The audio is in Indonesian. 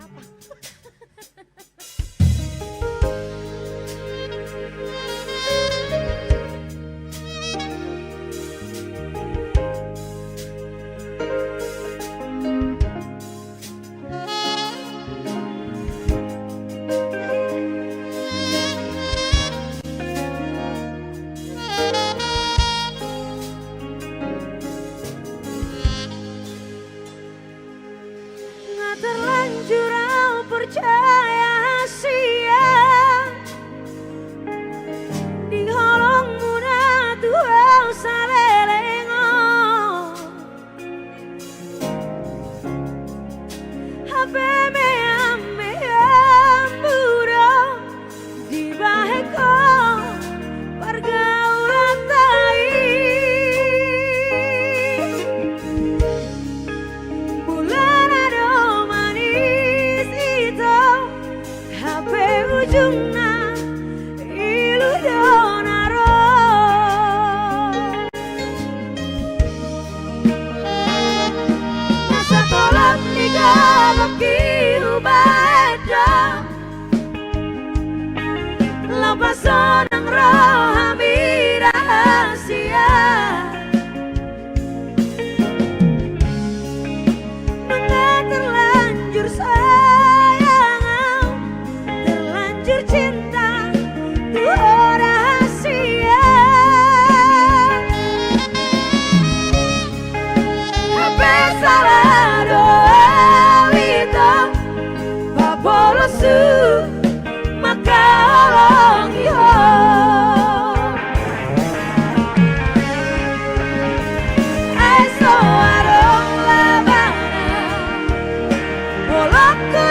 Apa? Nggak terlanjur aku percaya sia di holong muda tua salelengo HP me ame amburo di baheko pergaulan tai bulan ado manis itu HP ujungnya ilu donaro masa tolak nikah baki ubada lepas sonang rohami rahasia Nggak terlanjur sayang terlanjur cinta tuh rahasia HP salah doa itu babolosu maka long yo I saw arong labana bolokku